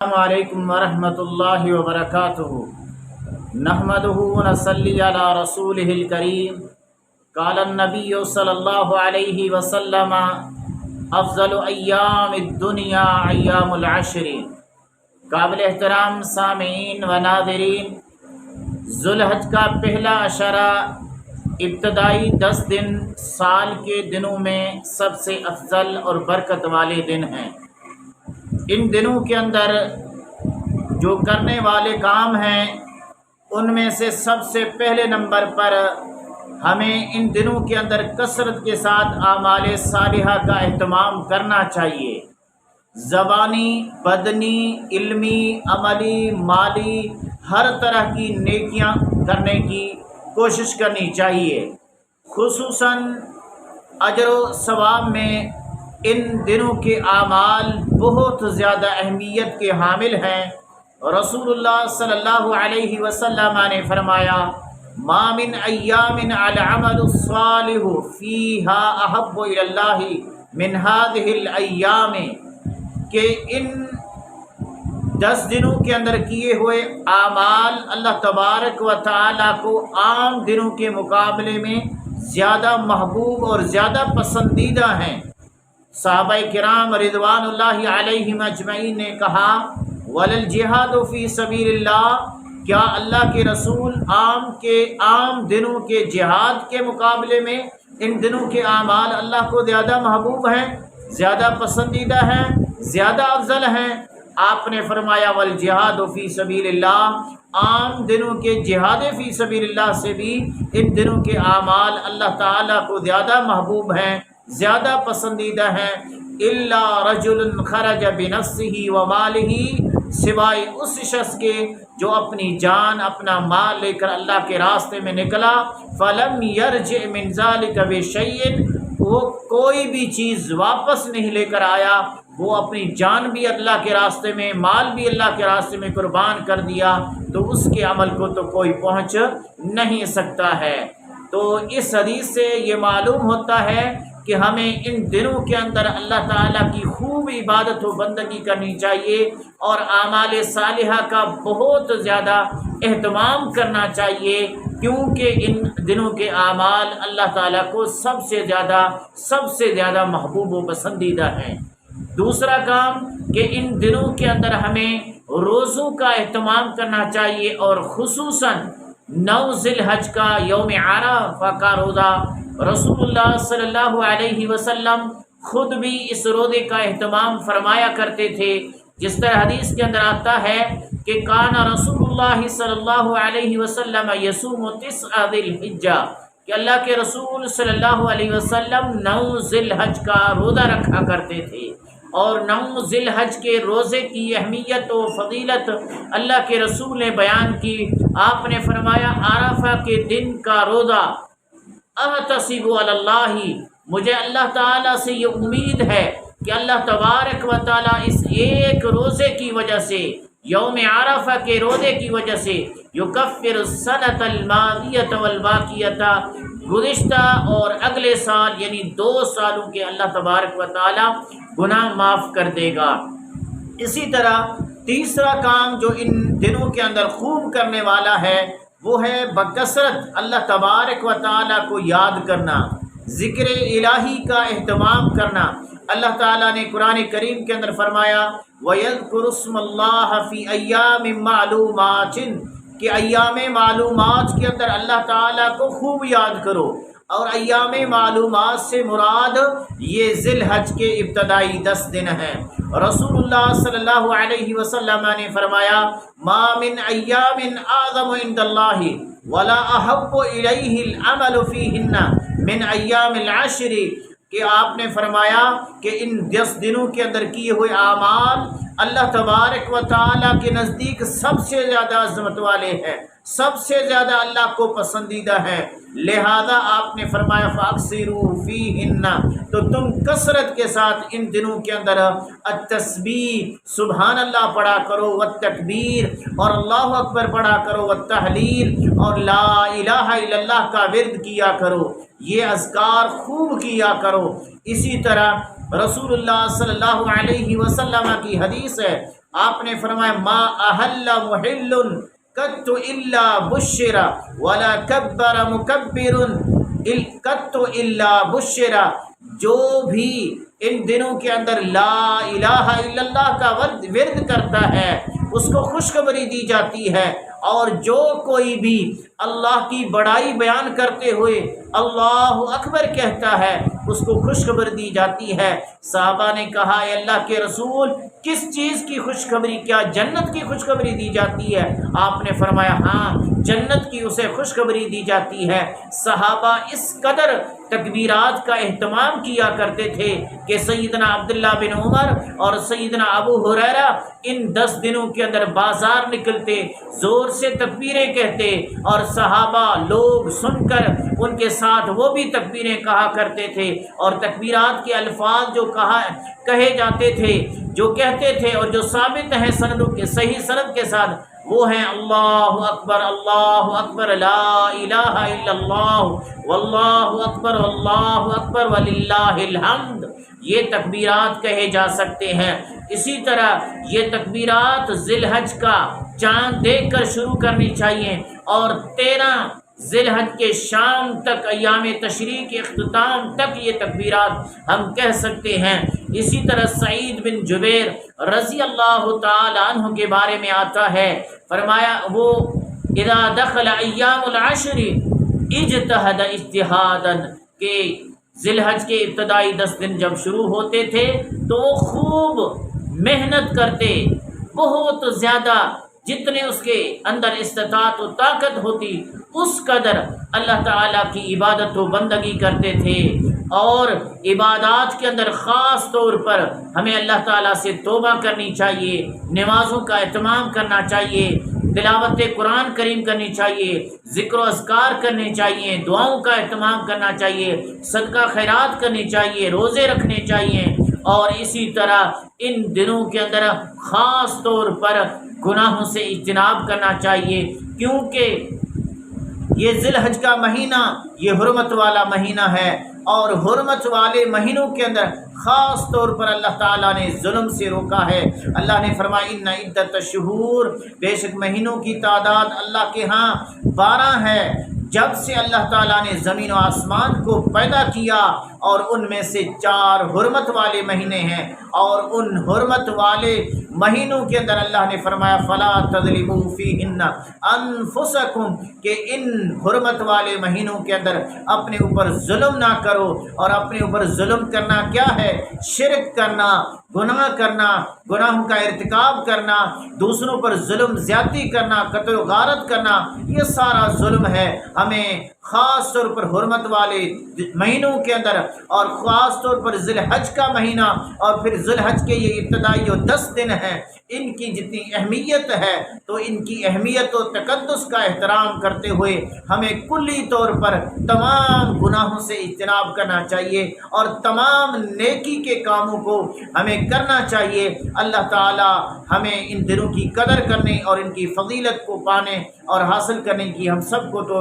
السلام علیکم ورحمۃ اللہ وبرکاتہ۔ نحمدہ ونصلی علی رسولہ الکریم۔ قال النبی صلی اللہ علیہ وسلم افضل ایام الدنیا ایام العشر۔ قابل احترام سامعین و ناظرین، ذوالحج کا پہلا عشرہ ابتدائی 10 دن سال کے دنوں میں سب سے افضل اور برکت والے دن ہیں۔ ان دنوں کے اندر جو کرنے والے کام ہیں ان میں سے سب سے پہلے نمبر پر ہمیں ان دنوں کے اندر کثرت کے ساتھ اعمال صالحہ کا اہتمام کرنا چاہیے۔ زبانی، بدنی، علمی، عملی، مالی، ہر طرح کی نیکیاں کرنے کی کوشش کرنی چاہیے۔ خصوصاً اجر و ثواب میں ان دنوں کے اعمال بہت زیادہ اہمیت کے حامل ہیں۔ رسول اللہ صلی اللہ علیہ وسلم نے فرمایا، ما من ایام العمل الصالح فیہا احب الی اللہ من ہذہ الایام، کہ ان 10 دنوں کے اندر کیے ہوئے اعمال اللہ تبارک و تعالیٰ کو عام دنوں کے مقابلے میں زیادہ محبوب اور زیادہ پسندیدہ ہیں۔ صحابہ کرام رضوان اللہ علیہم اجمعین نے کہا، وَلَلْجِهَادُ فِي سَبِيلِ اللَّهِ، کیا اللہ کے رسول عام دنوں کے جہاد کے مقابلے میں ان دنوں کے اعمال اللہ کو زیادہ محبوب ہیں، زیادہ پسندیدہ ہیں، زیادہ افضل ہیں؟ آپ نے فرمایا، وَالْجِهَادُ فِي سَبِيلِ اللَّهِ، عام دنوں کے جہاد فی سبیل اللہ سے بھی ان دنوں کے اعمال اللہ تعالیٰ کو زیادہ محبوب ہیں، زیادہ پسندیدہ ہیں۔ الا رجل خرج بنفسه ومالہ، سوائے اس شخص کے جو اپنی جان اپنا مال لے کر اللہ کے راستے میں نکلا، فلم یرجع من ذلک بشیء، وہ کوئی بھی چیز واپس نہیں لے کر آیا، وہ اپنی جان بھی اللہ کے راستے میں، مال بھی اللہ کے راستے میں قربان کر دیا، تو اس کے عمل کو تو کوئی پہنچ نہیں سکتا ہے۔ تو اس حدیث سے یہ معلوم ہوتا ہے کہ ہمیں ان دنوں کے اندر اللہ تعالیٰ کی خوب عبادت و بندگی کرنی چاہیے اور اعمال صالحہ کا بہت زیادہ اہتمام کرنا چاہیے، کیونکہ ان دنوں کے اعمال اللہ تعالیٰ کو سب سے زیادہ محبوب و پسندیدہ ہیں۔ دوسرا کام کہ ان دنوں کے اندر ہمیں روزوں کا اہتمام کرنا چاہیے، اور خصوصاً 9 ذی الحج کا یوم عرفہ کا روزہ۔ رسول اللہ صلی اللہ علیہ وسلم خود بھی اس روزے کا اہتمام فرمایا کرتے تھے، جس طرح حدیث کے اندر آتا ہے کہ کان رسول اللہ صلی اللہ علیہ وسلم یصوم 9 ذی الحجہ، کہ اللہ کے رسول صلی اللہ علیہ وسلم 9 ذی الحج کا روزہ رکھا کرتے تھے، اور 9 ذی الحج کے روزے کی اہمیت و فضیلت اللہ کے رسول نے بیان کی۔ آپ نے فرمایا، عرفہ کے دن کا روزہ احتسب علی اللہ، مجھے اللہ تعالیٰ سے یہ امید ہے کہ اللہ تبارک و تعالیٰ اس ایک روزے کی وجہ سے، یوم عرفہ کے روزے کی وجہ سے، یکفر السنۃ الماضیۃ والباقیۃ، گزشتہ اور اگلے سال یعنی 2 سالوں کے اللہ تبارک و تعالیٰ گناہ معاف کر دے گا۔ اسی طرح تیسرا کام جو ان دنوں کے اندر خوب کرنے والا ہے وہ ہے بکثرت اللہ تبارک و تعالیٰ کو یاد کرنا، ذکر الہی کا اہتمام کرنا۔ اللہ تعالیٰ نے قرآن کریم کے اندر فرمایا، وَيَذْكُرُ اسْمَ اللَّهِ فِي أَيَّامٍ مَّعْلُومَاتٍ، کہ ایام معلومات کے اندر اللہ تعالیٰ کو خوب یاد کرو، اور ایام معلومات سے مراد یہ ذی الحج کے ابتدائی 10 دن ہیں۔ رسول اللہ صلی اللہ علیہ وسلم نے فرمایا، ما من ایام اعظم عند اللہ ولا احب الیہ العمل فیہن من ایام العشر، کہ آپ نے فرمایا کہ ان 10 دنوں کے اندر کیے ہوئے اعمال اللہ تبارک و تعالیٰ کے نزدیک سب سے زیادہ عظمت والے ہیں، سب سے زیادہ اللہ کو پسندیدہ ہے، لہذا آپ نے فرمایا فاکثروا فیہن، تو تم کثرت کے ساتھ ان دنوں کے اندر التسبیح سبحان اللہ پڑھا کرو، والتکبیر اور اللہ اکبر پڑھا کرو، والتحلیل اور لا الہ الا اللہ کا ورد کیا کرو، یہ اذکار خوب کیا کرو۔ اسی طرح رسول اللہ صلی اللہ علیہ وسلم کی حدیث ہے، آپ نے فرمایا ما احل محل قط الا بشر ولا کبر مکبر قط الا بشر، جو بھی ان دنوں کے اندر لا الہ الا اللہ کا ورد کرتا ہے اس کو خوشخبری دی جاتی ہے، اور جو کوئی بھی اللہ کی بڑائی بیان کرتے ہوئے اللہ اکبر کہتا ہے اس کو خوشخبر دی جاتی ہے۔ صحابہ نے کہا اے اللہ کے رسول، کس چیز کی خوشخبری؟ کیا جنت کی خوشخبری دی جاتی ہے؟ آپ نے فرمایا ہاں، جنت کی اسے خوشخبری دی جاتی ہے۔ صحابہ اس قدر تکبیرات کا اہتمام کیا کرتے تھے کہ سیدنا عبداللہ بن عمر اور سیدنا ابو ہریرہ ان 10 دنوں کے اندر بازار نکلتے، زور سے تکبیریں کہتے، اور صحابہ لوگ سن کر ان کے ساتھ وہ بھی تکبیریں کہا کرتے تھے، اور تکبیرات کے الفاظ جو کہے جاتے تھے، جو کہتے تھے اور جو ثابت ہیں سندوں کے صحیح سند کے ساتھ، وہ ہیں اللہ اکبر لا الہ الا اللہ واللہ اکبر وللہ الحمد۔ یہ تکبیرات کہے جا سکتے ہیں۔ اسی طرح یہ تکبیرات ذی الحج کا چاند دیکھ کر شروع کرنی چاہیے، اور 13 ذی الحج کے شام تک، ایام تشریق کے اختتام تک یہ تکبیرات ہم کہہ سکتے ہیں۔ اسی طرح سعید بن جبیر رضی اللہ تعالی عنہ کے بارے میں آتا ہے، فرمایا وہ اذا دخل ایام العشر اجتہد اجتہادا، کہ ذی الحج کے ابتدائی 10 دن جب شروع ہوتے تھے تو وہ خوب محنت کرتے، بہت زیادہ، جتنے اس کے اندر استطاعت و طاقت ہوتی اس قدر اللہ تعالیٰ کی عبادت و بندگی کرتے تھے۔ اور عبادات کے اندر خاص طور پر ہمیں اللہ تعالیٰ سے توبہ کرنی چاہیے، نمازوں کا اہتمام کرنا چاہیے، تلاوت قرآن کریم کرنی چاہیے، ذکر و اذکار کرنے چاہیے، دعاؤں کا اہتمام کرنا چاہیے، صدقہ خیرات کرنی چاہیے، روزے رکھنے چاہیے، اور اسی طرح ان دنوں کے اندر خاص طور پر گناہوں سے اجتناب کرنا چاہیے، کیونکہ یہ ذی الحج کا مہینہ یہ حرمت والا مہینہ ہے، اور حرمت والے مہینوں کے اندر خاص طور پر اللہ تعالیٰ نے ظلم سے روکا ہے۔ اللہ نے فرمایا ان عدت الشہور، بے شک مہینوں کی تعداد اللہ کے ہاں 12 ہے، جب سے اللہ تعالیٰ نے زمین و آسمان کو پیدا کیا، اور ان میں سے 4 حرمت والے مہینے ہیں، اور ان حرمت والے مہینوں کے اندر اللہ نے فرمایا فلا تظلموا فیہن انفسکم، کہ ان حرمت والے مہینوں کے اندر اپنے اوپر ظلم نہ کرو۔ اور اپنے اوپر ظلم کرنا کیا ہے؟ شرک کرنا، گناہ کرنا، گناہوں کا ارتکاب کرنا، دوسروں پر ظلم زیادتی کرنا، قتل و غارت کرنا، یہ سارا ظلم ہے۔ ہمیں خاص طور پر حرمت والے مہینوں کے اندر، اور خاص طور پر ذی الحج کا مہینہ، اور پھر ذی الحج کے یہ ابتدائی جو 10 دن ہیں، ان کی جتنی اہمیت ہے تو ان کی اہمیت و تقدس کا احترام کرتے ہوئے ہمیں کلی طور پر تمام گناہوں سے اجتناب کرنا چاہیے، اور تمام نیکی کے کاموں کو ہمیں کرنا چاہیے۔ اللہ تعالی ہمیں ان دنوں کی قدر کرنے اور ان کی فضیلت کو پانے اور حاصل کرنے کی ہم سب کو توفیق